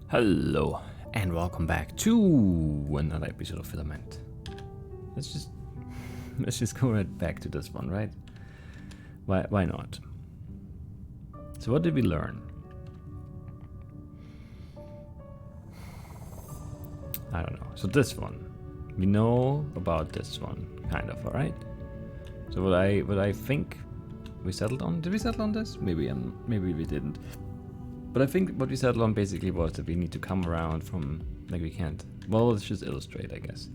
Hello and welcome back to another episode of Filament. Let's just go right back to this one, right? Why not? So what did we learn? I don't know. So this one, we know about this one, kind of, all right? So what I think we settled on? Did we settle on this? Maybe we didn't. But I think what we settled on basically was that we need to come around from, like we can't, well, let's just illustrate, I guess.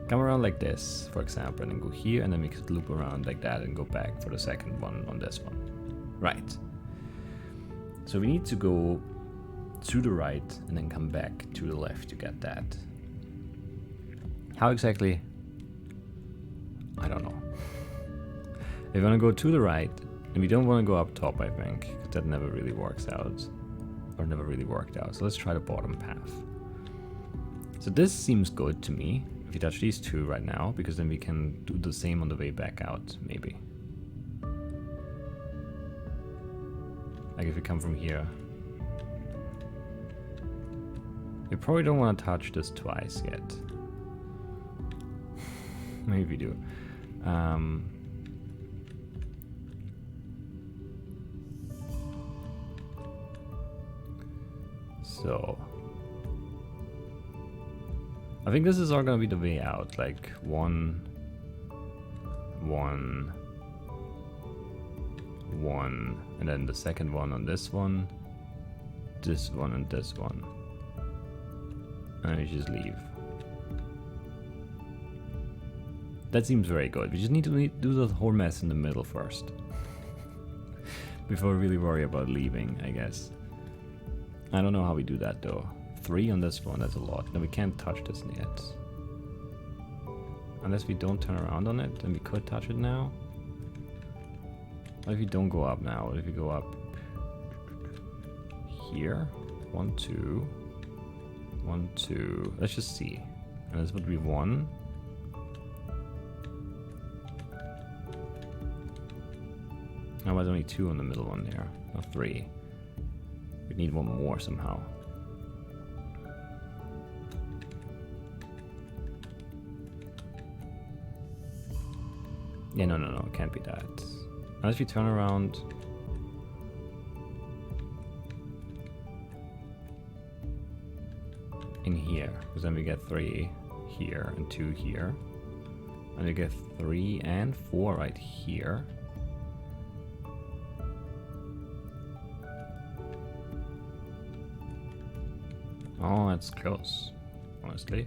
Come around like this, for example, and then go here, and then we could loop around like that and go back for the second one on this one. Right. So we need to go to the right and then come back to the left to get that. How exactly? I don't know. If we want to go to the right, and we don't want to go up top, I think, 'cause that never really works out. Or never really worked out. So let's try the bottom path. So this seems good to me, if you touch these two right now, because then we can do the same on the way back out, maybe. Like if we come from here. We probably don't want to touch this twice yet. Maybe we do. So I think this is all gonna be the way out, like one, and then the second one on this one, and this one. And we just leave. That seems very good. We just need to do the whole mess in the middle first. Before we really worry about leaving, I guess. I don't know how we do that though. 3 on this one, that's a lot. No, we can't touch this yet. Unless we don't turn around on it, then we could touch it now. What if we don't go up now? What if we go up here? 1, 2. 1, 2. Let's just see. And this would be 1. Now there's only 2 on the middle one there. No, 3. We need one more somehow. Yeah, no, it can't be that. Unless we turn around. In here, because then we get 3 here and 2 here. And we get 3 and 4 right here. Oh, that's close, honestly.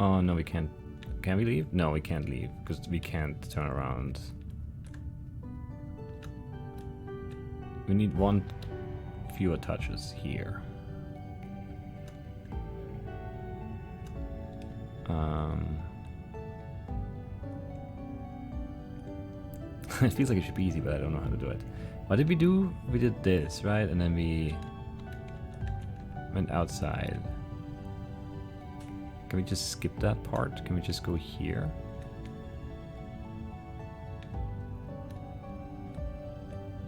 Oh, no, we can't. Can we leave? No, we can't leave, because we can't turn around. We need 1 fewer touches here. It feels like it should be easy, but I don't know how to do it. What did we do? We did this, right? And then we went outside. Can we just skip that part? Can we just go here?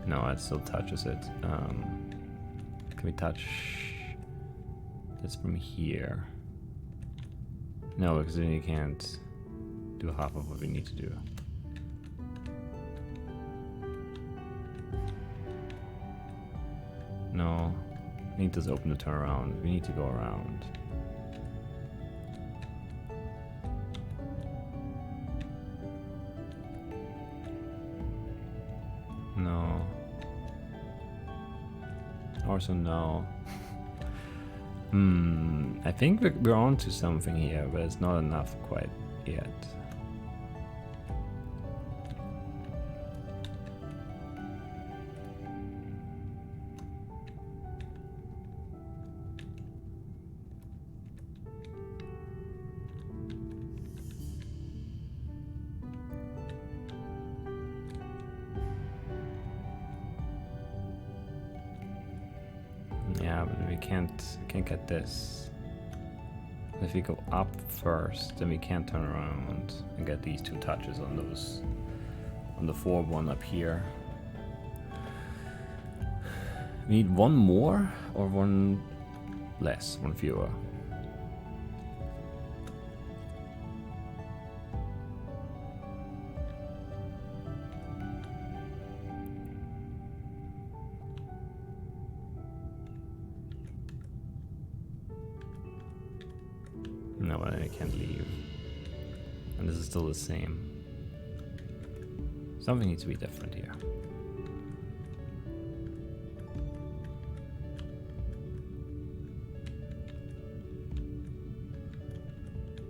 No, it still touches it. Can we touch this from here? No, because then you can't do half of what we need to do. No, we need this open to turn around. We need to go around. No. Also no. I think we're on to something here, but it's not enough quite yet. Yeah, but we can't get this. If we go up first, then we can't turn around and get these 2 touches on those, on the 4 one up here. We need one more or one less, one fewer. No, I can't leave. And this is still the same. Something needs to be different here.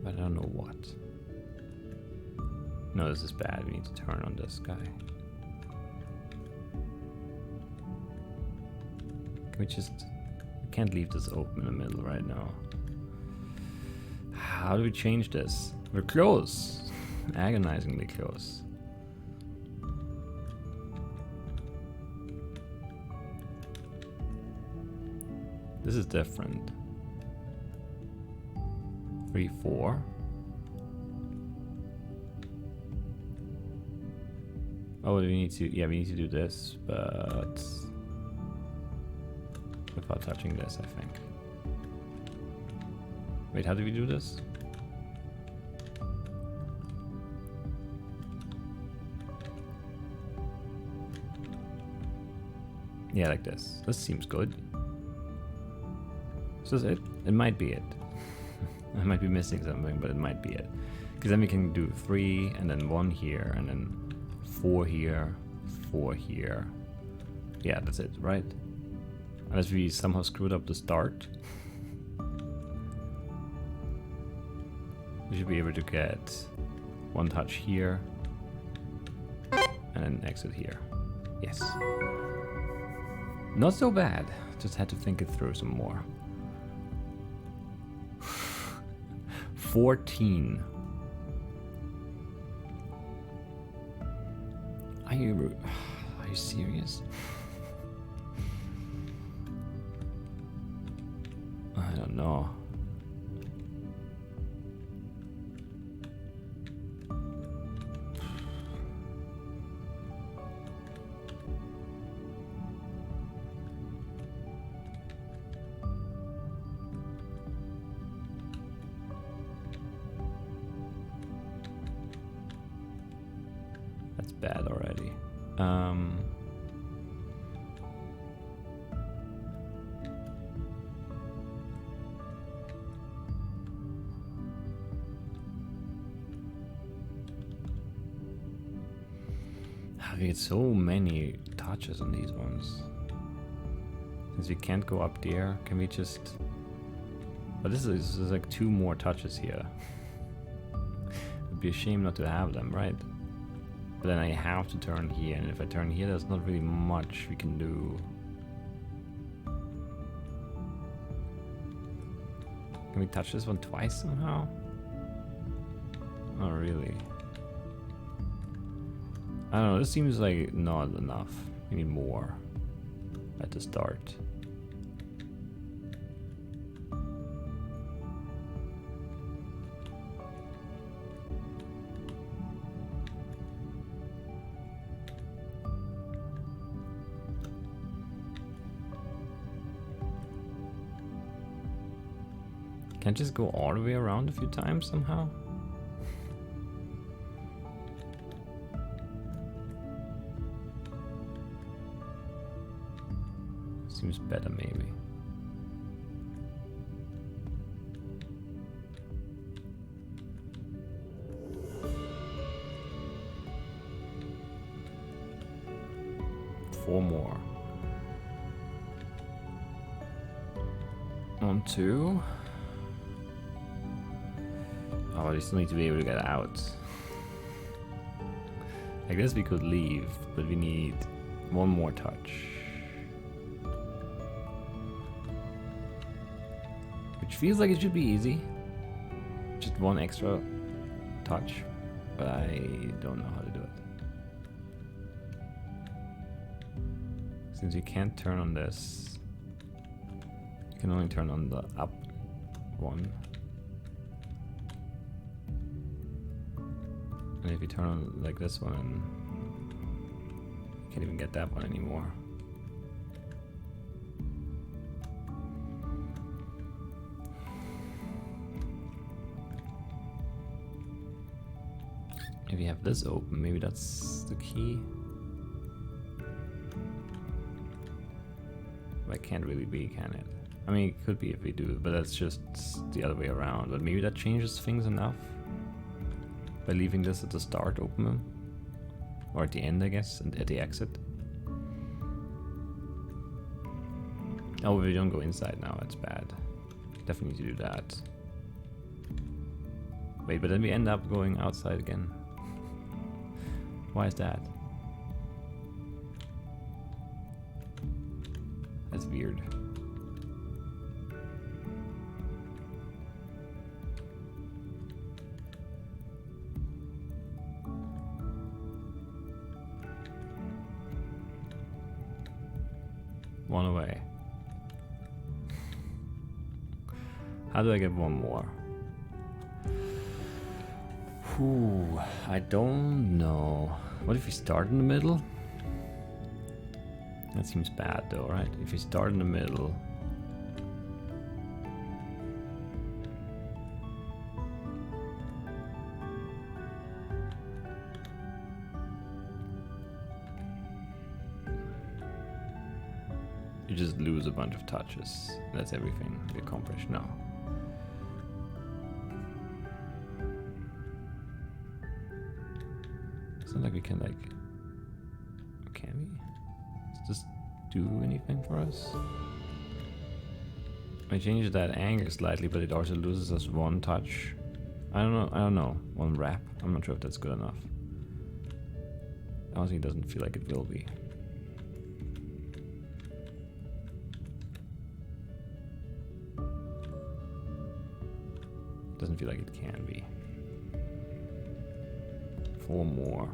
But I don't know what. No, this is bad. We need to turn on this guy. Can we just... We can't leave this open in the middle right now. How do we change this? We're close. Agonizingly close. This is different. 3, 4. Oh, we need to... Yeah, we need to do this, but... without touching this, I think. Wait, how do we do this? Yeah, like this. This seems good. Is this it? It might be it. I might be missing something, but it might be it. Because then we can do 3, and then 1 here, and then 4 here, 4 here. Yeah, that's it, right? Unless we somehow screwed up the start. We should be able to get 1 touch here, and then exit here. Yes. Not so bad. Just had to think it through some more. 14. Are you serious? I don't know. That's bad already. We get so many touches on these ones. Since we can't go up there, can we just... But this is like 2 more touches here. It'd be a shame not to have them, right? But then I have to turn here, and if I turn here, there's not really much we can do. Can we touch this one twice somehow? Oh, really? I don't know, this seems like not enough. We need more at the start. Can't just go all the way around a few times somehow? Seems better maybe. Four more. 1, 2. Oh, they still need to be able to get out. I guess we could leave, but we need 1 more touch. Which feels like it should be easy. Just 1 extra touch, but I don't know how to do it. Since you can't turn on this, you can only turn on the up one. And if you turn on like this one, you can't even get that one anymore. If you have this open, maybe that's the key. That can't really be, can it? I mean, it could be if we do, but that's just the other way around. But maybe that changes things enough by leaving this at the start open, or at the end, I guess, and at the exit. Oh, we don't go inside now. That's bad. Definitely need to do that. Wait, but then we end up going outside again. Why is that? That's weird. One away. How do I get one more? Whew, I don't know. What if we start in the middle? That seems bad though, right? If we start in the middle. You just lose a bunch of touches. That's everything we accomplish now. It's not like we can like... Can we? Does this do anything for us? I changed that angle slightly, but it also loses us one touch. I don't know. One wrap. I'm not sure if that's good enough. Honestly, it doesn't feel like it will be. Doesn't feel like it can be. 4 more.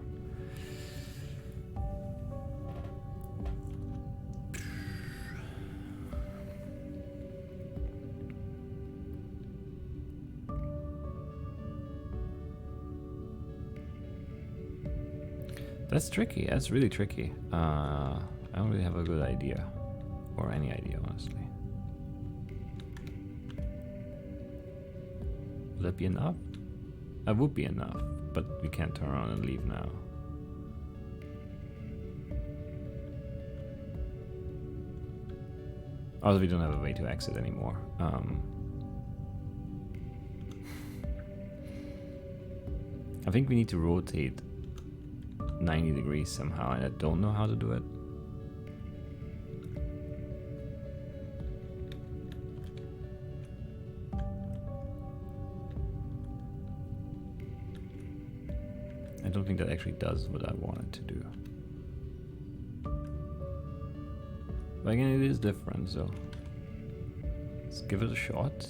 That's tricky. That's really tricky. I don't really have a good idea. Or any idea, honestly. Would that be enough? That would be enough, but we can't turn around and leave now. Also, we don't have a way to exit anymore. I think we need to rotate 90 degrees somehow, and I don't know how to do it. I don't think that actually does what I want it to do. But again, it is different, so let's give it a shot.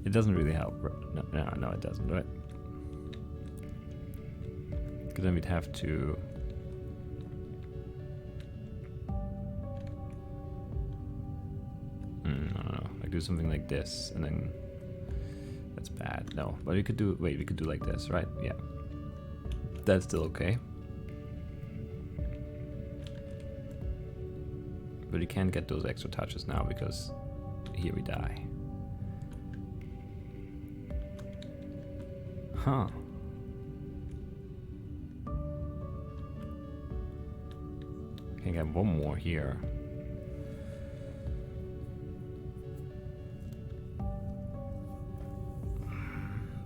It doesn't really help. No, it doesn't, right? Because then we'd have to... I don't know. Like do something like this, and then... That's bad. No, but we could do... Wait, we could do like this, right? Yeah. That's still okay. But you can't get those extra touches now, because here we die. Huh. Can get one more here.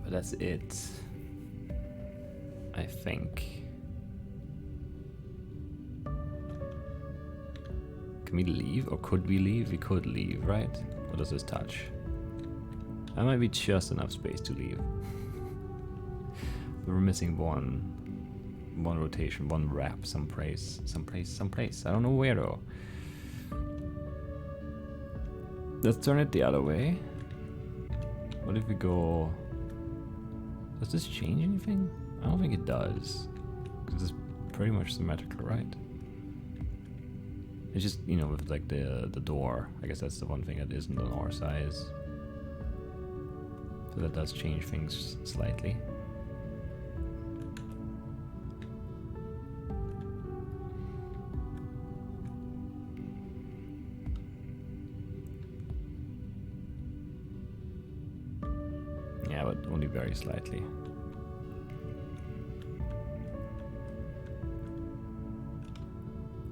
But that's it. I think. Can we leave? Or could we leave? We could leave, right? What does this touch? That might be just enough space to leave. We're missing one rotation, one wrap, someplace. I don't know where though. Let's turn it the other way. What if we go... Does this change anything? I don't think it does. Because it's pretty much symmetrical, right? It's just, you know, with like the door. I guess that's the one thing that isn't on our size. So that does change things slightly. only very slightly.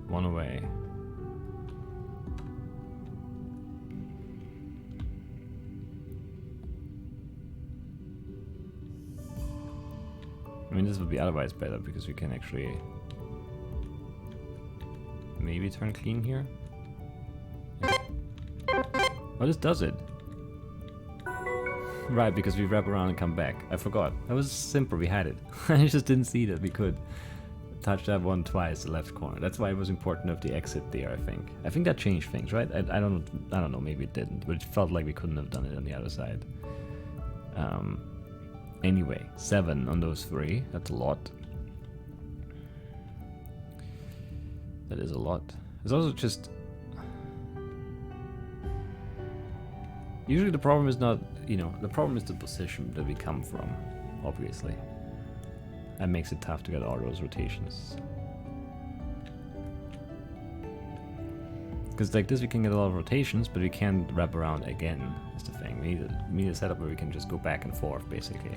One away. I mean, this would be otherwise better because we can actually maybe turn clean here. Oh, this does it. Right, because we wrap around and come back. I forgot. That was simple, we had it. I just didn't see that we could touch that one twice, the left corner. That's why it was important of the exit there, I think. I think that changed things, right? I don't know, maybe it didn't, but it felt like we couldn't have done it on the other side. Anyway, 7 on those 3. That's a lot. That is a lot. It's also just... Usually the problem is not, you know, the problem is the position that we come from, obviously. That makes it tough to get all those rotations. Because like this we can get a lot of rotations, but we can't wrap around again, is the thing. We need a setup where we can just go back and forth, basically.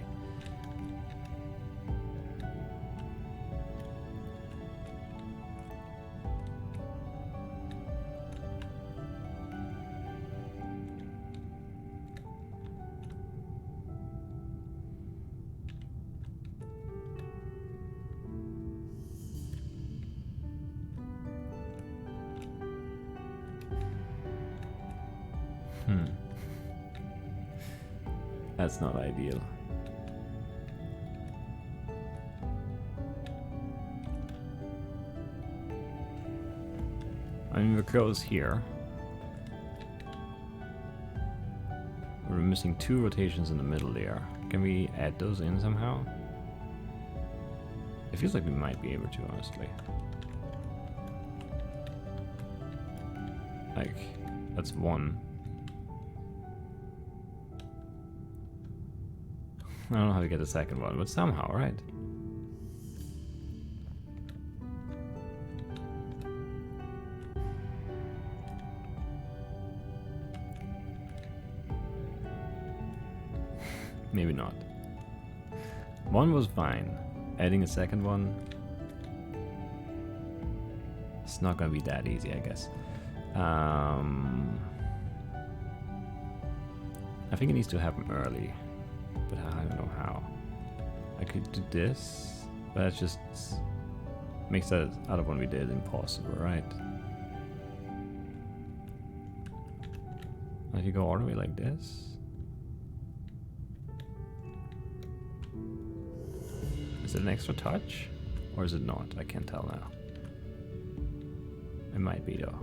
That's not ideal. I mean, we're close here. We're missing 2 rotations in the middle there. Can we add those in somehow? It feels like we might be able to, honestly. Like, that's 1. I don't know how to get the second one, but somehow, right? Maybe not. 1 was fine. Adding a second one, it's not gonna be that easy, I guess. I think it needs to happen early. But I don't know how. I could do this, but that just makes that other one we did impossible, right? If you go all the way like this. Is it an extra touch? Or is it not? I can't tell now. It might be though.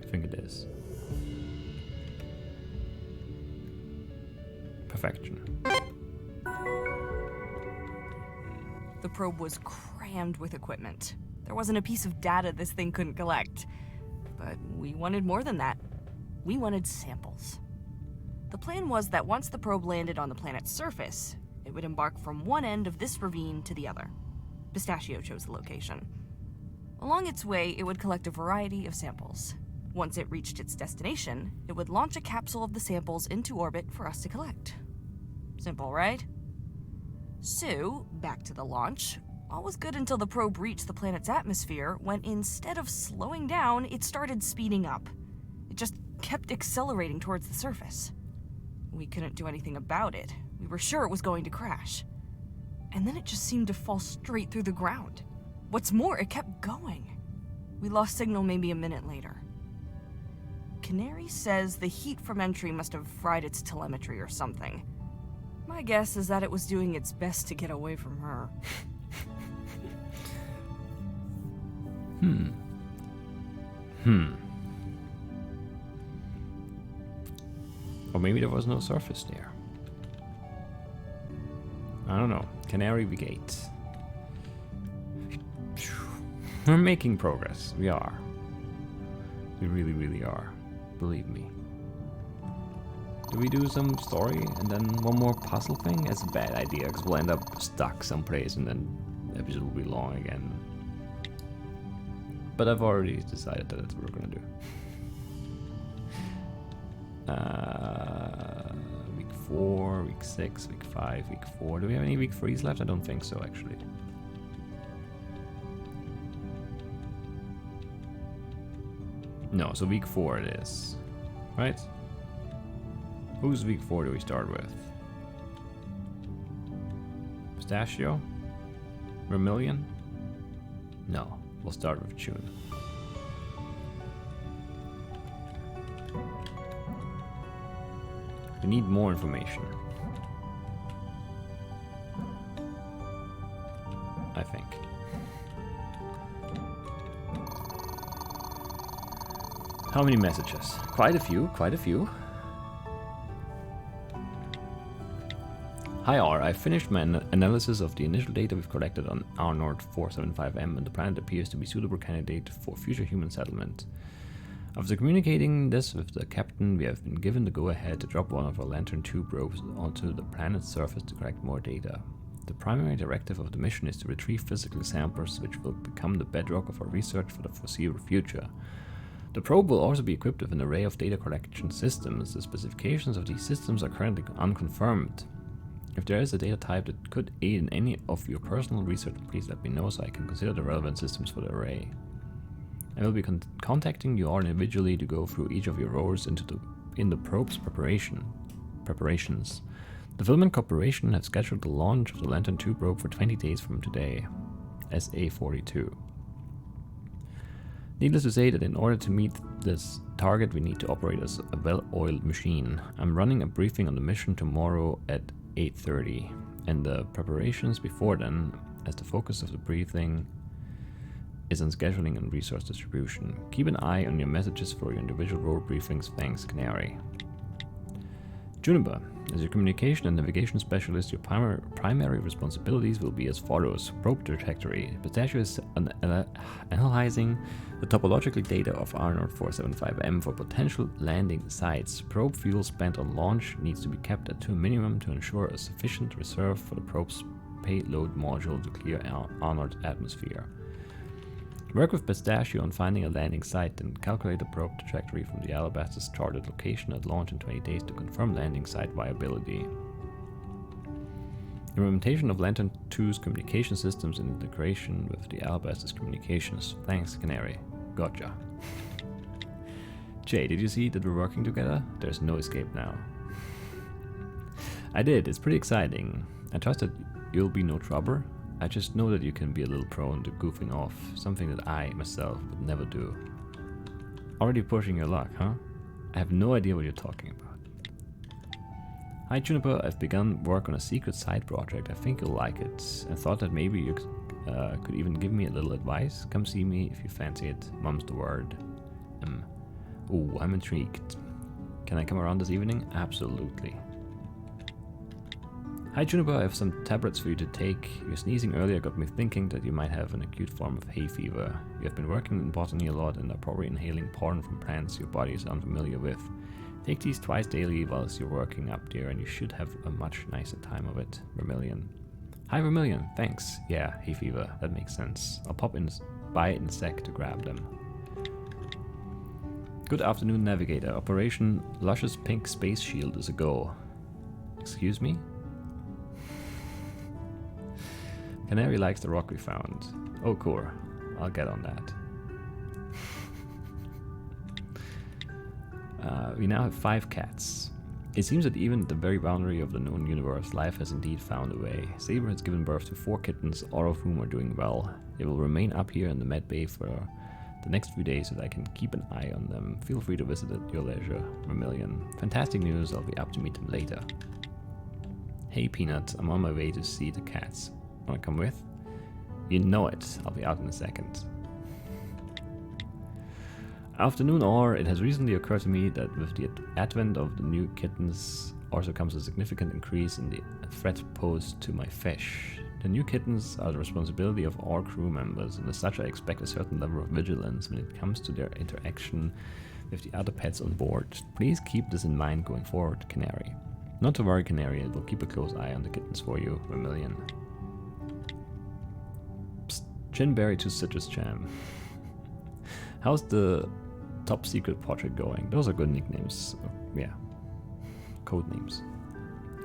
I think it is. Perfection. The probe was crammed with equipment. There wasn't a piece of data this thing couldn't collect. But we wanted more than that. We wanted samples. The plan was that once the probe landed on the planet's surface, it would embark from one end of this ravine to the other. Pistachio chose the location. Along its way, it would collect a variety of samples. Once it reached its destination, it would launch a capsule of the samples into orbit for us to collect. Simple, right? So, back to the launch. All was good until the probe reached the planet's atmosphere, when instead of slowing down, it started speeding up. It just kept accelerating towards the surface. We couldn't do anything about it. We were sure it was going to crash. And then it just seemed to fall straight through the ground. What's more, it kept going. We lost signal maybe a minute later. Canary says the heat from entry must have fried its telemetry or something. My guess is that it was doing its best to get away from her. Or maybe there was no surface there. I don't know. Canary Brigade. We're making progress. We are. We really, really are. Believe me. Do we do some story and then one more puzzle thing? That's a bad idea because we'll end up stuck someplace and then the episode will be long again. but I've already decided that that's what we're gonna do. Week 4, week 6, week 5, week 4. Do we have any week 3s left? I don't think so, actually. No, so week 4 it is. Right? Whose week 4 do we start with? Pistachio? Vermilion? No, we'll start with June. We need more information. I think. How many messages? Quite a few, quite a few. Hi R, I finished my analysis of the initial data we've collected on R-Nord 475M, and the planet appears to be a suitable candidate for future human settlement. After communicating this with the captain, we have been given the go-ahead to drop one of our Lantern 2 probes onto the planet's surface to collect more data. The primary directive of the mission is to retrieve physical samples, which will become the bedrock of our research for the foreseeable future. The probe will also be equipped with an array of data collection systems. The specifications of these systems are currently unconfirmed. If there is a data type that could aid in any of your personal research, please let me know so I can consider the relevant systems for the array. I will be contacting you all individually to go through each of your roles in the probe's preparations. The Filament Corporation have scheduled the launch of the Lantern 2 probe for 20 days from today, SA-42. Needless to say that in order to meet this target we need to operate as a well-oiled machine. I'm running a briefing on the mission tomorrow at 8:30, and the preparations before then, as the focus of the briefing is on scheduling and resource distribution. Keep an eye on your messages for your individual role briefings. Thanks, Canary. Juniper, as your communication and navigation specialist, your primary responsibilities will be as follows. Probe trajectory. Pistachio is analyzing the topological data of R-Nord 475M for potential landing sites. Probe fuel spent on launch needs to be kept at to a minimum to ensure a sufficient reserve for the probe's payload module to clear R-Nord's atmosphere. Work with Pistachio on finding a landing site and calculate the probe trajectory from the Alabaster's charted location at launch in 20 days to confirm landing site viability. Implementation of Lantern 2's communication systems and integration with the Alabaster's communications. Thanks, Canary. Gotcha. Jay, did you see that we're working together? There's no escape now. I did, it's pretty exciting. I trust that you'll be no trouble. I just know that you can be a little prone to goofing off, something that I, myself, would never do. Already pushing your luck, huh? I have no idea what you're talking about. Hi Juniper, I've begun work on a secret side project. I think you'll like it, and thought that maybe you could even give me a little advice. Come see me if you fancy it. Mum's the word. Ooh, I'm intrigued. Can I come around this evening? Absolutely. Hi Juniper, I have some tablets for you to take. Your sneezing earlier got me thinking that you might have an acute form of hay fever. You have been working in botany a lot and are probably inhaling pollen from plants your body is unfamiliar with. Take these twice daily whilst you're working up there and you should have a much nicer time of it. Vermilion. Hi Vermilion, thanks. Yeah, hay fever, that makes sense. I'll pop in by in a sec to grab them. Good afternoon, Navigator. Operation Luscious Pink Space Shield is a go. Excuse me? Canary likes the rock we found. Oh, cool. I'll get on that. We now have 5 cats. It seems that even at the very boundary of the known universe, life has indeed found a way. Saber has given birth to 4 kittens, all of whom are doing well. They will remain up here in the Med Bay for the next few days so that I can keep an eye on them. Feel free to visit at your leisure, Vermilion. Fantastic news, I'll be up to meet them later. Hey Peanut, I'm on my way to see the cats. Wanna come with? You know it, I'll be out in a second. Afternoon or it has recently occurred to me that with the advent of the new kittens also comes a significant increase in the threat posed to my fish. The new kittens are the responsibility of all crew members, and as such I expect a certain level of vigilance when it comes to their interaction with the other pets on board. Please keep this in mind going forward, Canary. Not to worry, Canary, I will keep a close eye on the kittens for you, Vermilion. Psst, Chinberry to Citrus Jam. How's the top secret project going? Those are good nicknames. Yeah. Code names.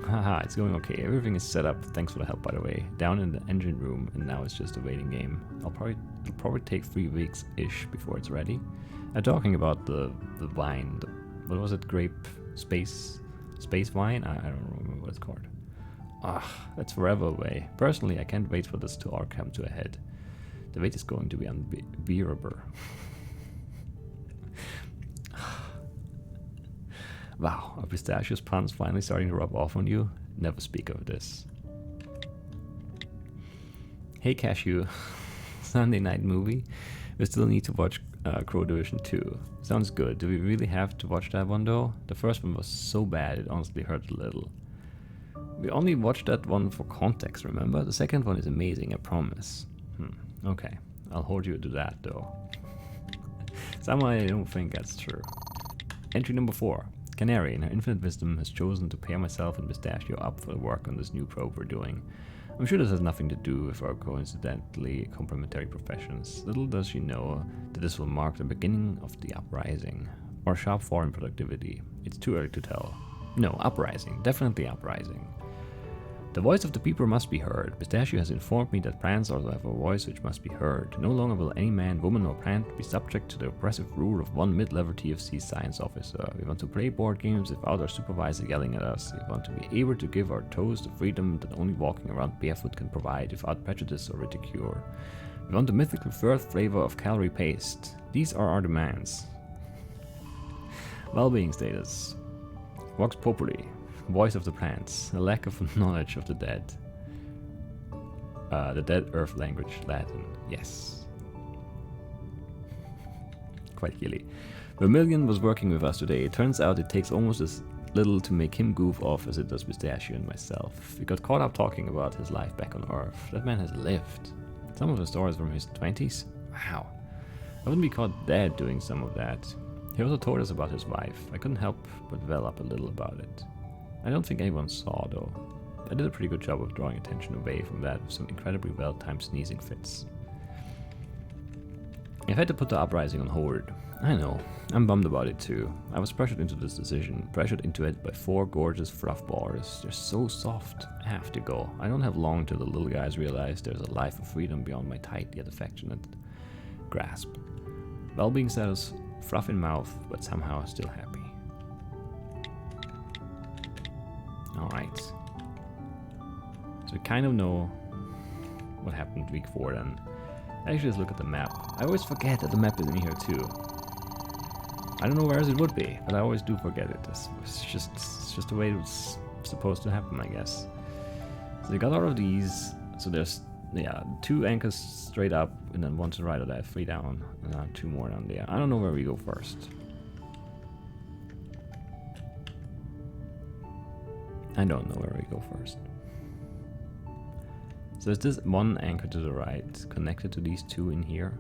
Haha, it's going okay. Everything is set up. Thanks for the help, by the way. Down in the engine room, and now it's just a waiting game. It'll probably take 3 weeks-ish before it's ready. I'm talking about the wine. What was it? Grape space wine? I don't remember what it's called. That's forever away. Personally, I can't wait for this to all come to a head. The wait is going to be unbearable. Wow, are pistachios puns finally starting to rub off on you? Never speak of this. Hey Cashew, Sunday night movie? We still need to watch Crow Division 2. Sounds good. Do we really have to watch that one though? The first one was so bad it honestly hurt a little. We only watched that one for context, remember? The second one is amazing, I promise. Okay, I'll hold you to that though. Somehow I don't think that's true. Entry number 4. Canary, in her infinite wisdom, has chosen to pair myself and Pistachio up for the work on this new probe we're doing. I'm sure this has nothing to do with our coincidentally complementary professions. Little does she know that this will mark the beginning of the uprising, or sharp fall in productivity. It's too early to tell. No, uprising. Definitely uprising. The voice of the people must be heard. Pistachio has informed me that plants also have a voice which must be heard. No longer will any man, woman or plant be subject to the oppressive rule of one mid-level TFC science officer. We want to play board games without our supervisor yelling at us. We want to be able to give our toes the freedom that only walking around barefoot can provide without prejudice or ridicule. We want the mythical third flavor of calorie paste. These are our demands. Well-being status. Vox Populi. Voice of the plants, a lack of knowledge of the dead. The dead earth language, Latin, yes. Quite clearly. Vermilion was working with us today. It turns out it takes almost as little to make him goof off as it does Pistachio and myself. We got caught up talking about his life back on Earth. That man has lived. Some of the stories from his 20s? Wow. I wouldn't be caught dead doing some of that. He also told us about his wife. I couldn't help but well up a little about it. I don't think anyone saw, though. I did a pretty good job of drawing attention away from that with some incredibly well-timed sneezing fits. I've had to put the uprising on hold. I know, I'm bummed about it too. I was pressured into this decision, pressured into it by 4 gorgeous fluff bars. They're so soft. I have to go. I don't have long till the little guys realize there's a life of freedom beyond my tight yet affectionate grasp. Well-being status, fluff in mouth, but somehow still happy. Alright. So we kind of know what happened week 4 then. Actually, let's look at the map. I always forget that the map is in here too. I don't know where else it would be, but I always do forget it. It's just the way it's supposed to happen, I guess. So we got all of these. So there's, yeah, 2 anchors straight up, and then 1 to the right of that, 3 down, and 2 more down there. I don't know where we go first. I don't know where we go first. So is this 1 anchor to the right connected to these 2 in here?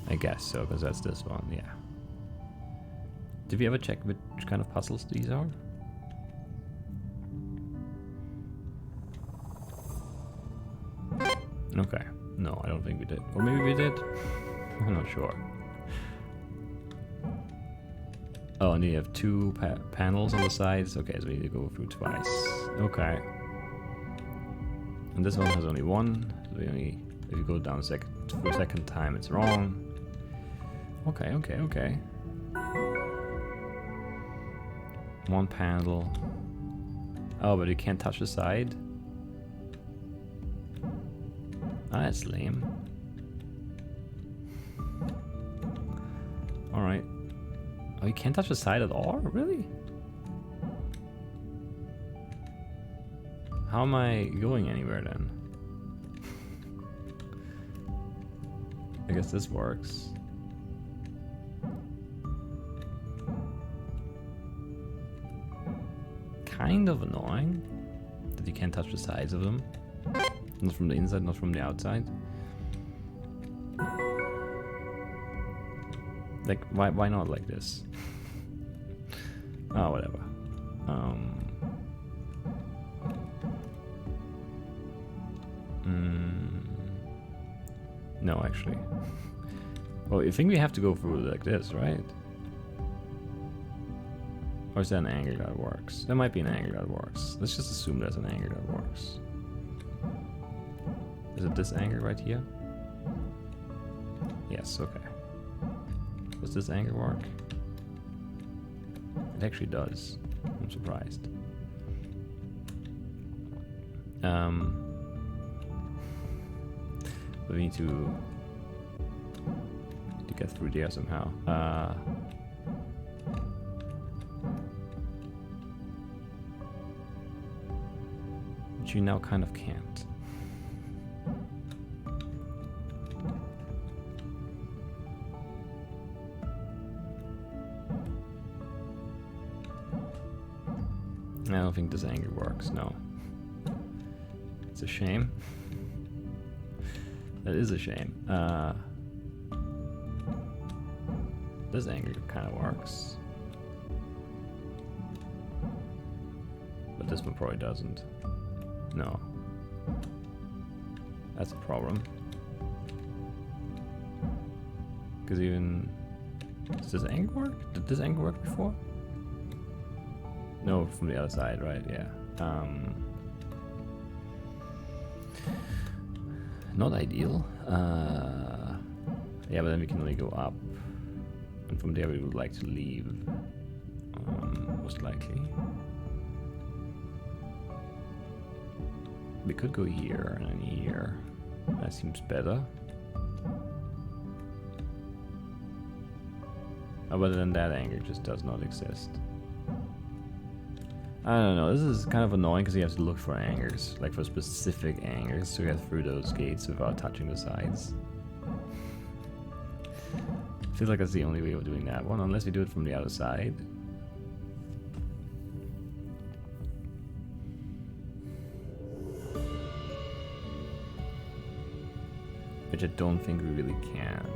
I guess so, because that's this one, yeah. Did we ever check which kind of puzzles these are? Okay. No, I don't think we did. Or maybe we did? I'm not sure. Oh, and you have 2 panels on the sides. Okay, so we need to go through twice. Okay. And this one has only 1. So we only, if you go down for a second time, it's wrong. Okay, okay, okay. 1 panel. Oh, but you can't touch the side? Ah, that's lame. Alright. Oh, you can't touch the side at all? Really? How am I going anywhere then? I guess this works. Kind of annoying that you can't touch the sides of them. Not from the inside, not from the outside. Like, why not like this? Oh, whatever. No, actually. Well, you think we have to go through like this, right? Or is that an angle that works? There might be an angle that works. Let's just assume there's an angle that works. Is it this angle right here? Yes, okay. Does this angle work? It actually does. I'm surprised. But we need to get through there somehow. Which you now kind of can't. I don't think this angle works, no. It's a shame. That is a shame. This angle kind of works. But this one probably doesn't. No. That's a problem. Because even... Does this angle work? Did this angle work before? No, from the other side, right? Yeah. Not ideal. Yeah, but then we can only go up. And from there we would like to leave. Most likely. We could go here and here. That seems better. Other than that angle just does not exist. I don't know, this is kind of annoying because you have to look for angles, like for specific angles to get through those gates without touching the sides. I feel like that's the only way of doing that one, unless we do it from the other side. Which I don't think we really can.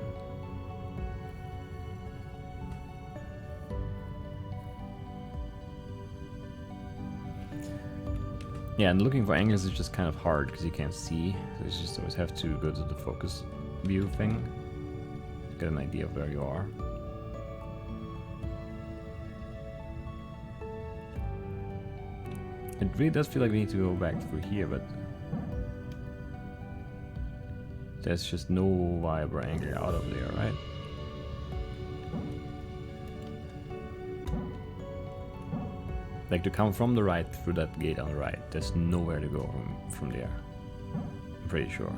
Yeah, and looking for angles is just kind of hard because you can't see. So you just always have to go to the focus view thing to get an idea of where you are. It really does feel like we need to go back through here, but there's just no viable angle out of there, right? Like to come from the right through that gate on the right, there's nowhere to go from there. I'm pretty sure.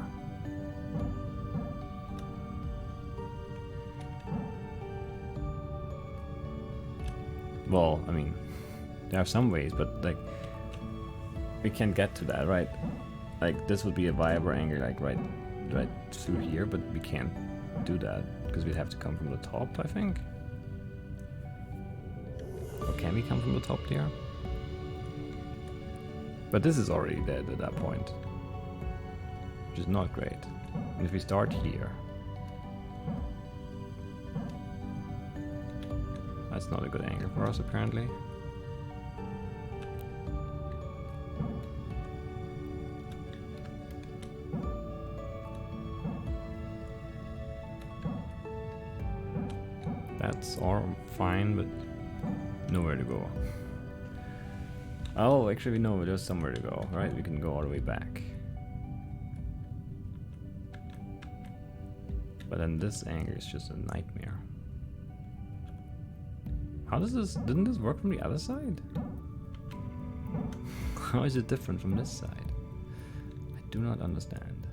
Well, I mean, there are some ways, but like, we can't get to that, right? Like, this would be a viable angle, like right through here, but we can't do that because we'd have to come from the top, I think. Or can we come from the top there? But this is already dead at that point, which is not great. And if we start here, that's not a good angle for us apparently. That's all fine, but nowhere to go. Oh, actually no, there's somewhere to go, right? We can go all the way back. But then this angle is just a nightmare. How does this, didn't this work from the other side? How is it different from this side? I do not understand.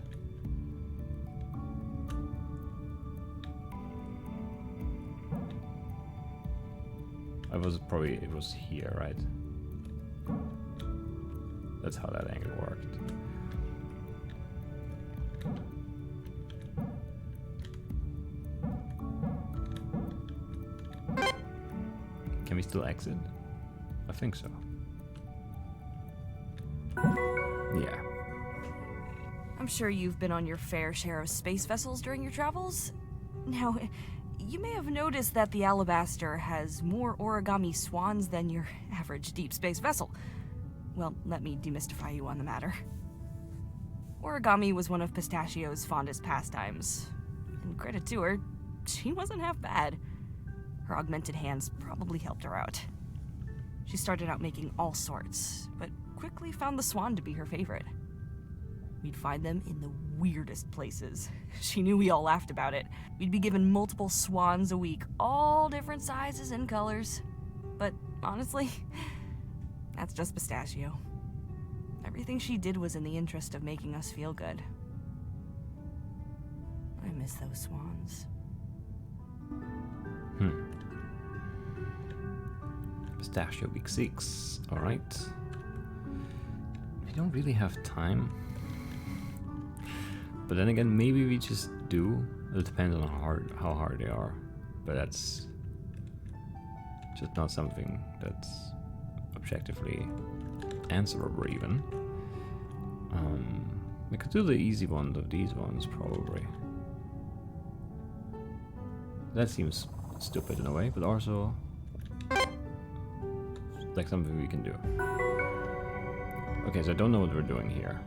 It was here, right? That's how that angle worked. Can we still exit? I think so. Yeah. I'm sure you've been on your fair share of space vessels during your travels. Now, you may have noticed that the Alabaster has more origami swans than your average deep space vessel. Well, let me demystify you on the matter. Origami was one of Pistachio's fondest pastimes. And credit to her, she wasn't half bad. Her augmented hands probably helped her out. She started out making all sorts, but quickly found the swan to be her favorite. We'd find them in the weirdest places. She knew we all laughed about it. We'd be given multiple swans a week, all different sizes and colors. But honestly, that's just Pistachio. Everything she did was in the interest of making us feel good. I miss those swans. Pistachio week 6. Alright. We don't really have time. But then again, maybe we just do. It depends on how hard they are. But that's just not something that's objectively answerable even. We could do the easy ones of these ones, probably. That seems stupid in a way, but also like something we can do. Okay, so I don't know what we're doing here.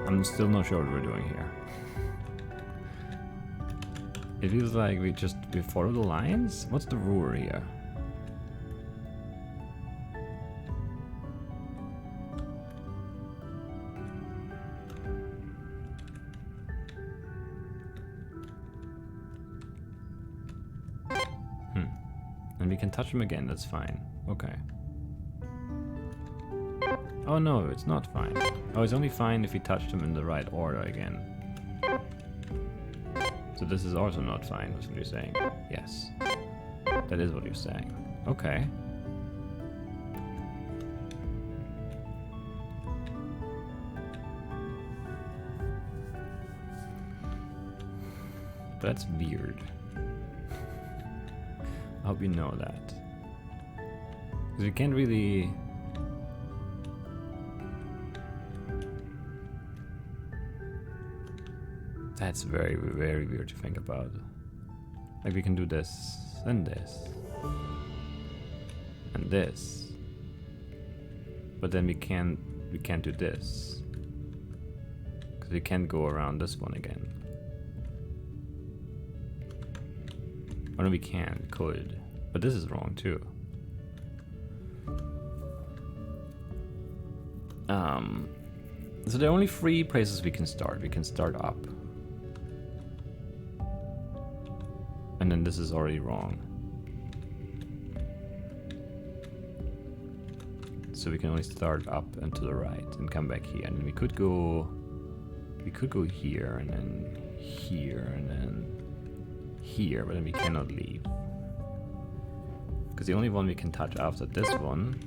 I'm still not sure what we're doing here. It feels like we follow the lines? What's the rule here? And we can touch them again, that's fine. Okay. Oh no, it's not fine. Oh, it's only fine if we touch them in the right order again. So this is also not fine, that's what you're saying. Yes. That is what you're saying. Okay. That's weird. I hope you know that. Because we can't really... That's very, very weird to think about. Like we can do this, and this, and this. But then we can't do this. Because we can't go around this one again. Or no, we can, we could. But this is wrong too. So there are only 3 places we can start. We can start up. And then this is already wrong. So we can only start up and to the right and come back here. And then we could go here and then here and then here, but then we cannot leave. Because the only one we can touch after this one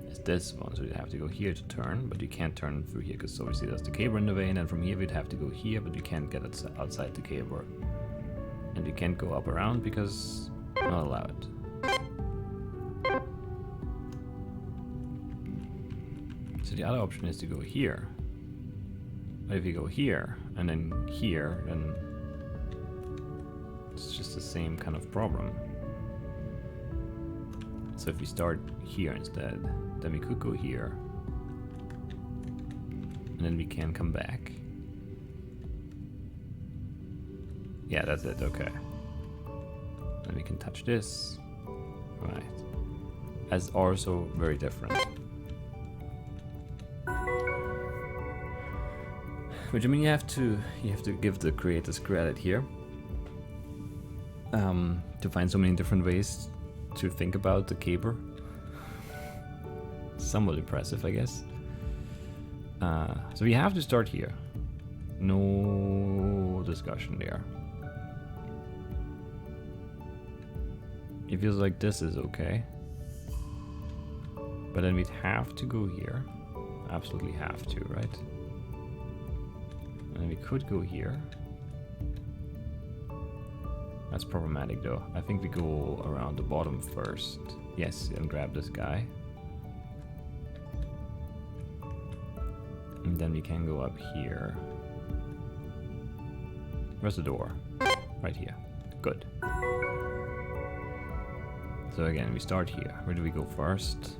is this one. So we'd have to go here to turn, but you can't turn through here because obviously there's the cable in the way, and then from here we'd have to go here, but we can't get it outside the cable. And we can't go up around because not allowed. So the other option is to go here. But if you go here and then here, then it's just the same kind of problem. So if we start here instead, then we could go here. And then we can come back. Yeah, that's it, okay. Then we can touch this. Right. That's also very different. Which I mean you have to give the creators credit here. To find so many different ways to think about the caper. Somewhat impressive, I guess. So we have to start here. No discussion there. It feels like this is okay. But then we'd have to go here. Absolutely have to, right? And we could go here. That's problematic though. I think we go around the bottom first. Yes, and grab this guy. And then we can go up here. Where's the door? Right here. Good. So again, we start here. Where do we go first?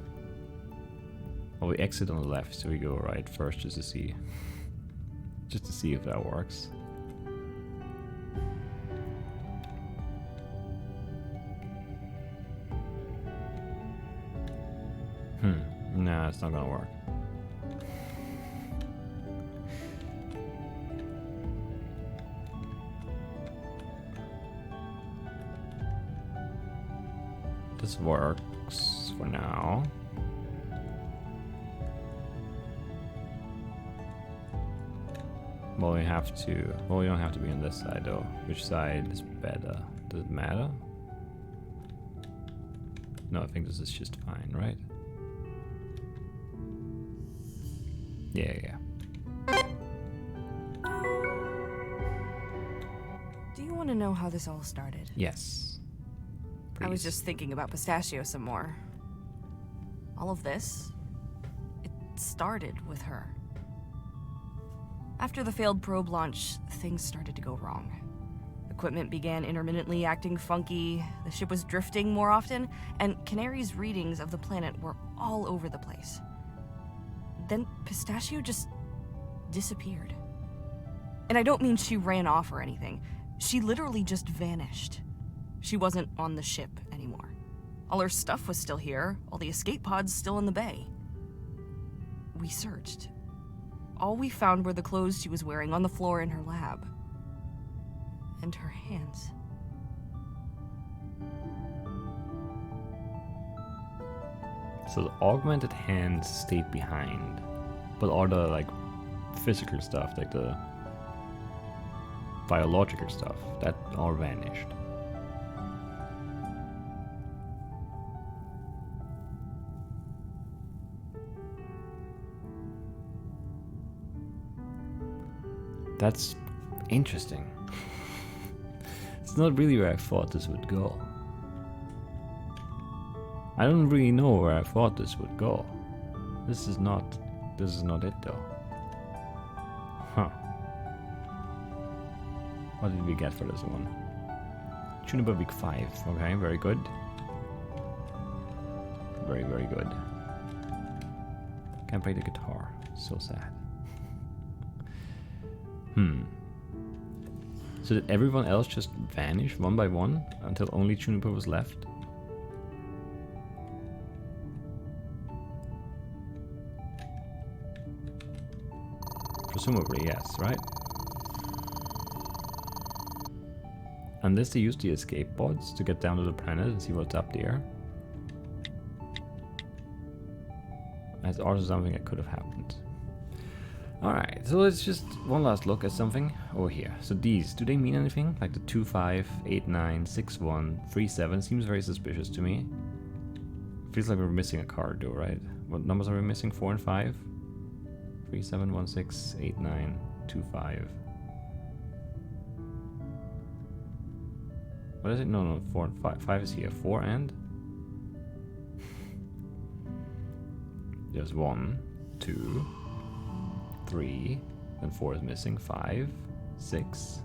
Well, we exit on the left, so we go right first just to see. Just to see if that works. Nah, it's not gonna work. This works for now. Well, we have to. Well, we don't have to be on this side though. Which side is better? Does it matter? No, I think this is just fine, right? Yeah. Do you want to know how this all started? Yes. I was Please. just thinking about Pistachio some more. All of this, it started with her. After the failed probe launch, things started to go wrong. Equipment began intermittently acting funky, the ship was drifting more often, and Canary's readings of the planet were all over the place. Then Pistachio just disappeared. And I don't mean she ran off or anything. She literally just vanished. She wasn't on the ship anymore. All her stuff was still here, all the escape pods still in the bay. We searched. All we found were the clothes she was wearing on the floor in her lab. And her hands. So the augmented hands stayed behind, but all the like physical stuff, like the biological stuff, that all vanished. That's interesting. It's not really where I thought this would go. I don't really know where I thought this would go. This is not it though. Huh. What did we get for this one? Juniper week 5. Okay, very good. Very, very good. Can't play the guitar. So sad. So did everyone else just vanish one by one until only Juniper was left? Presumably, yes, right? Unless they use the escape pods to get down to the planet and see what's up there. That's also something that could have happened. Alright, so let's just one last look at something over here. So these, do they mean anything? Like the 25, 89, 61, 37 seems very suspicious to me. Feels like we're missing a card though, right? What numbers are we missing? 4 and 5? 37, 16, 89, 25. What is it? No, 4 and 5. 5 is here. 4 and? There's 1, 2, 3, and 4 is missing. 5, 6,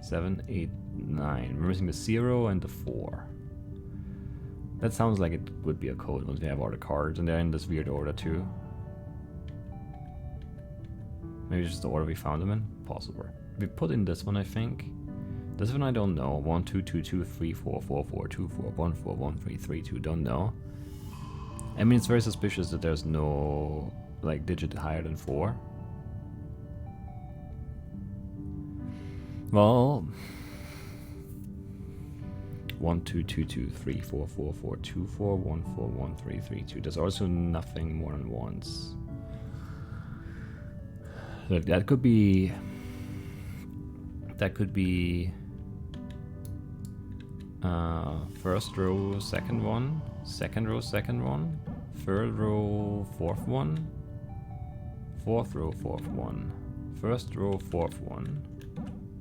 7, 8, 9. We're missing the 0 and the 4. That sounds like it would be a code once we have all the cards, and they're in this weird order too. Maybe just the order we found them in? Possible. We put in this one, I think. This one I don't know. 1, 2, 2, 2, 3, 4, 4, 4, 2, 4, 1, 4, 1, 3, 3, 2. Don't know. I mean, it's very suspicious that there's no like digit higher than 4. Well, 1, 2, 2, 2, 3, 4, 4, 4, 2, 4, 1, 4, 1, 3, 3, 2. There's also nothing more than once. So that could be. That could be. First row, second one. Second row, second one. Third row, fourth one. Fourth row, fourth one. First row, fourth one.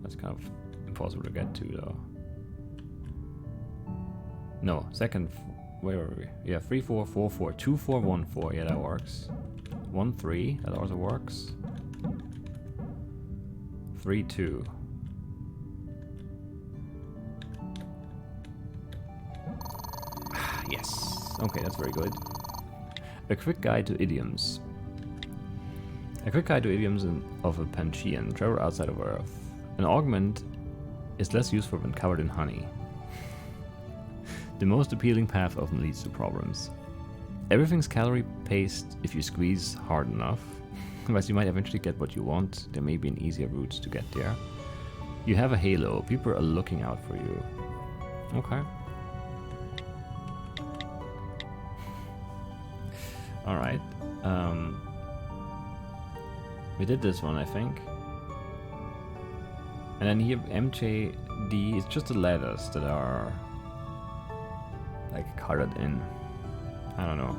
That's kind of impossible to get to though. No, second. Where were we? Yeah, 3, 4, 4, 4. 2, 4, 1, 4. Yeah, that works. 1, 3. That also works. 3, 2. Yes. Okay, that's very good. A quick guide to idioms. A quick guide to idioms of a Panchean. Travel outside of Earth. An augment is less useful when covered in honey. The most appealing path often leads to problems. Everything's calorie-paced if you squeeze hard enough. Otherwise you might eventually get what you want. There may be an easier route to get there. You have a halo. People are looking out for you. Okay. Alright. We did this one, I think. And then here, MJD is just the letters that are like colored in. I don't know.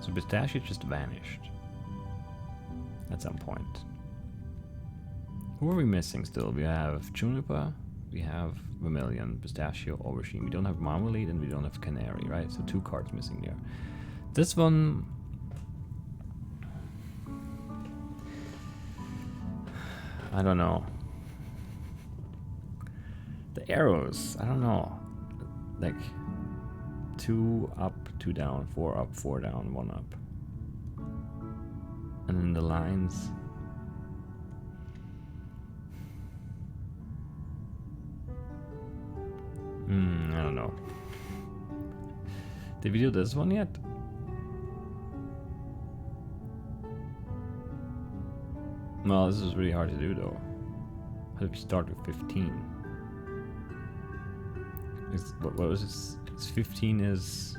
So pistachio just vanished at some point. Who are we missing still? We have juniper, we have vermilion, pistachio, aubergine. We don't have marmalade and we don't have canary, right? So 2 cards missing there. This one... I don't know. The arrows, I don't know. Like 2 up, 2 down, 4 up, 4 down, 1 up. And then the lines. I don't know. Did we do this one yet? No, this is really hard to do though. How did we start with 15? What was this? It's 15 is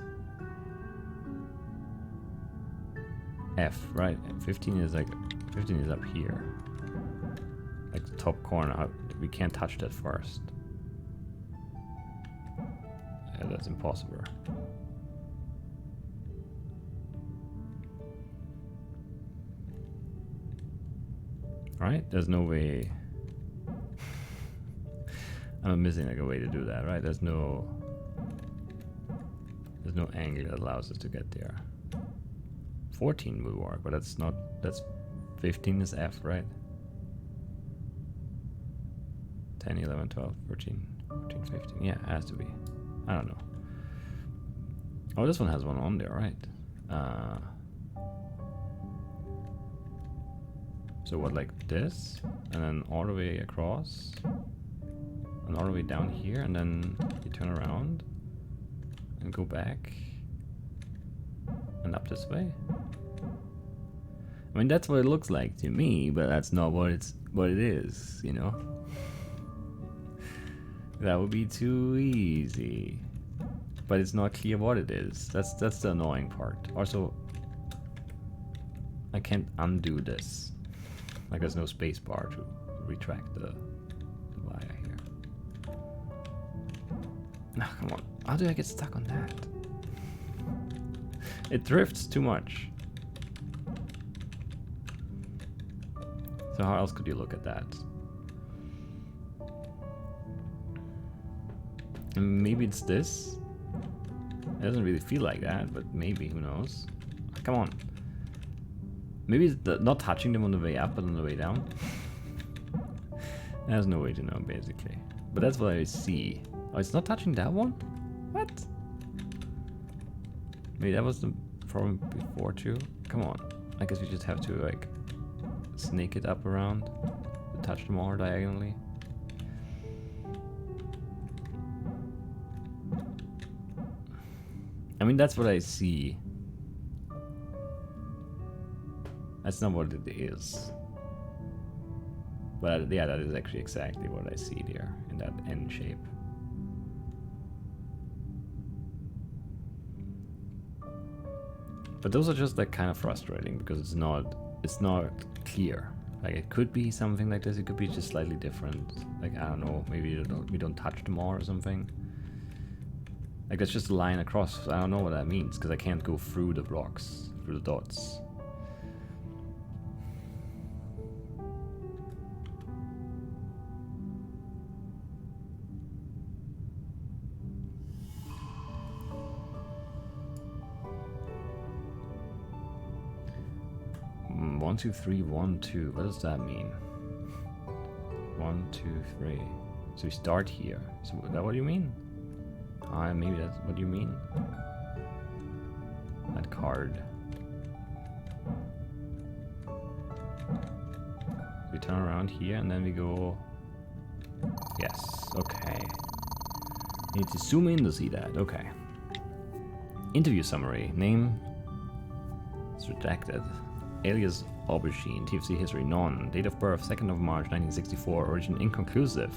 F, right? 15 is like 15 is up here, like the top corner. We can't touch that first. Yeah, that's impossible. Right? There's no way. I'm missing like a way to do that, right? There's no angle that allows us to get there. 14 would work, but that's not. That's 15 is F, right? 10, 11, 12, 13, 14, 15. Yeah, it has to be. I don't know. Oh, this one has one on there, right? So what, like this? And then all the way across? And all the way down here? And then you turn around? And go back? And up this way? I mean, that's what it looks like to me, but that's not what it is, you know? That would be too easy. But it's not clear what it is. That's the annoying part. Also, I can't undo this. Like there's no space bar to retract the wire here. No, come on. How do I get stuck on that? It drifts too much. So how else could you look at that? And maybe it's this? It doesn't really feel like that, but maybe, who knows? Come on. Maybe it's not touching them on the way up, but on the way down. There's no way to know, basically. But that's what I see. Oh, it's not touching that one? What? Maybe that was the problem before too? Come on. I guess we just have to, like, snake it up around. To touch them all diagonally. I mean, that's what I see. That's not what it is. But yeah, that is actually exactly what I see there in that N shape. But those are just like kind of frustrating because it's not clear. Like it could be something like this, it could be just slightly different. Like I don't know, maybe we don't touch them all or something. Like that's just a line across. I don't know what that means because I can't go through the blocks, through the dots. One, two, three, 1, 2. What does that mean? 1, 2, 3. So we start here. So is that what you mean? Maybe that's what you mean. That card. We turn around here and then we go. Yes, okay. Need to zoom in to see that, okay. Interview summary. Name. It's redacted. Alias Aubergine. TFC history none. Date of birth 2nd of March 1964. Origin inconclusive.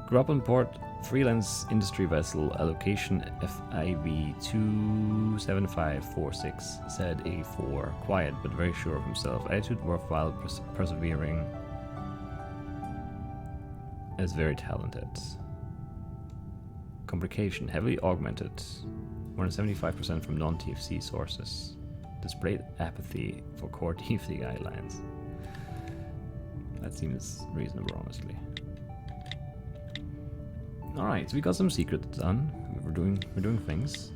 Grew up on board freelance industry vessel. Allocation FIV 27546. Said A4. Quiet but very sure of himself. Attitude worthwhile, persevering. Is very talented. Complication. Heavily augmented. More than 75% from non-TFC sources. Displayed apathy for core TFC guidelines. That seems reasonable, honestly. Alright, so we got some secrets done. We're doing things.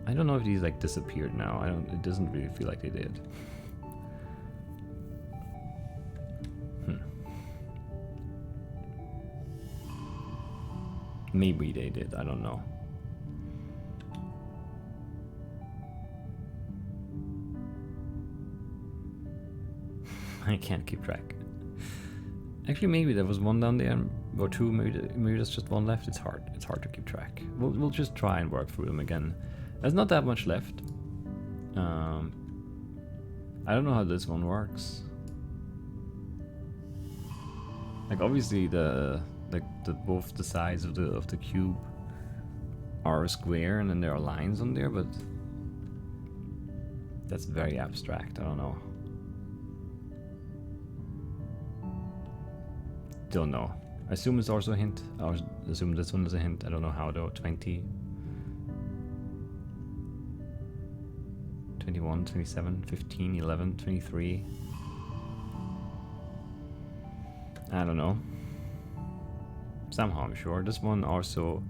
I don't know if these like disappeared now. It doesn't really feel like they did. Maybe they did, I don't know. I can't keep track. Actually, maybe there was one down there, or two. Maybe there's just one left. It's hard to keep track. We'll just try and work through them again. There's not that much left. I don't know how this one works. Like obviously both the sides of the cube are a square, and then there are lines on there, but that's very abstract. I don't know. Don't know. I assume it's also a hint. I assume this one is a hint. I don't know how though. 20, 21, 27, 15, 11, 23. I don't know. Somehow I'm sure. This one also.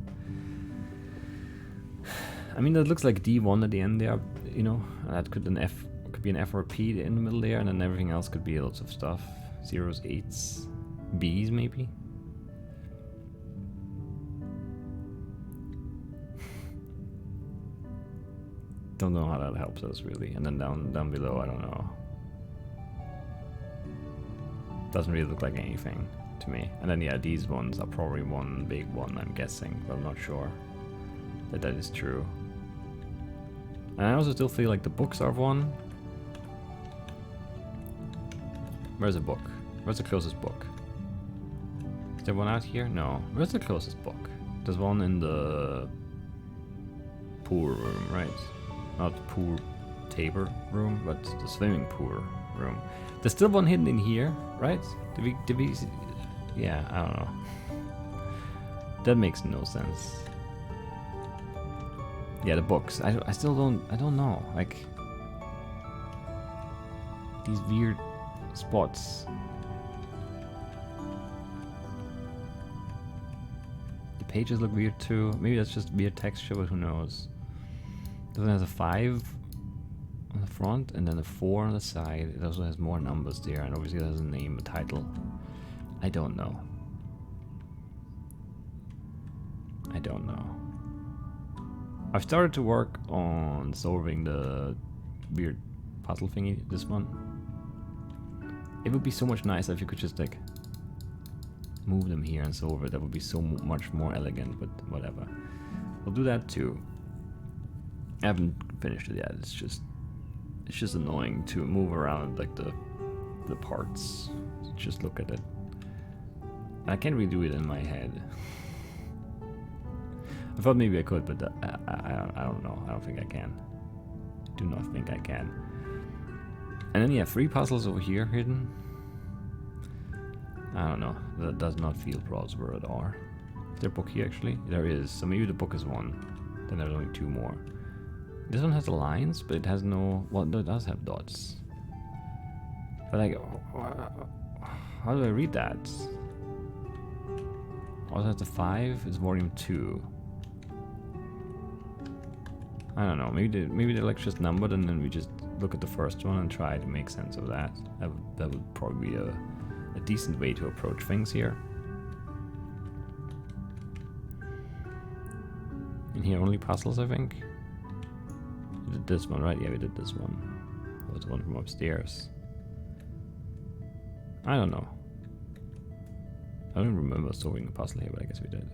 I mean, that looks like D1 at the end there. You know, that could be an F or a P in the middle there, and then everything else could be lots of stuff. Zeros, eights. B's maybe? Don't know how that helps us really. And then down below, I don't know. Doesn't really look like anything to me. And then yeah, these ones are probably one big one, I'm guessing, but I'm not sure that is true. And I also still feel like the books are one. Where's the book? Where's the closest book? Is there one out here? No. Where's the closest book? There's one in the pool room, right? Not pool table room, but the swimming pool room. There's still one hidden in here, right? Did we yeah, I don't know. That makes no sense. Yeah, the books. I still don't know. Like these weird spots. Pages look weird too. Maybe that's just weird texture, but who knows. This one has a 5 on the front and then a 4 on the side. It also has more numbers there, and obviously it has a name, a title. I don't know. I don't know. I've started to work on solving the weird puzzle thingy, this one. It would be so much nicer if you could just like move them here and solve it. That would be so much more elegant, but whatever. We'll do that too. I haven't finished it yet. It's just annoying to move around like the parts. Just look at it. I can't really do it in my head. I thought maybe I could, but I don't know. I don't think I can. I do not think I can. And then yeah, 3 puzzles over here hidden. I don't know. That does not feel plausible at all. Is there a book here actually? There is. So maybe the book is 1. Then there's only 2 more. This one has the lines, but it has no. Well, it does have dots. But like, how do I read that? Also has the 5. It's volume 2. I don't know. Maybe they're like just numbered, and then we just look at the first one and try to make sense of that. That would probably be a decent way to approach things here. In here only puzzles, I think. We did this one, right? Yeah, we did this one. That was the one from upstairs. I don't know. I don't remember solving a puzzle here, but I guess we did.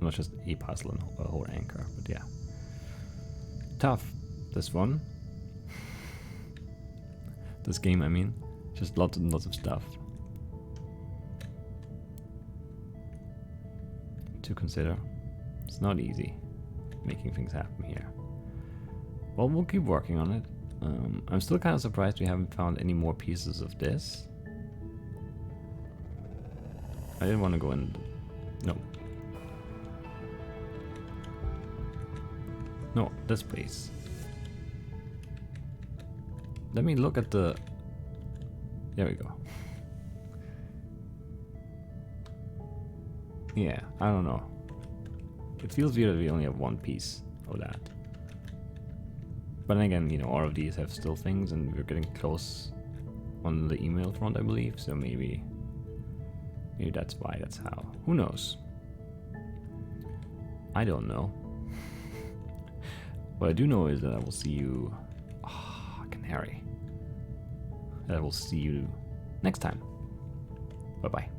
Not just a puzzle and a whole anchor, but yeah. Tough, this one. This game, I mean. Just lots and lots of stuff to consider. It's not easy making things happen here. Well, we'll keep working on it. I'm still kind of surprised we haven't found any more pieces of this. I didn't want to go in. No. No, this place. Let me look at the... There we go. Yeah, I don't know. It feels weird that we only have one piece of that. But then again, you know, all of these have still things, and we're getting close on the email front, I believe. So maybe that's why, that's how. Who knows? I don't know. What I do know is that I will see you... Oh, canary. That I will see you next time. Bye-bye.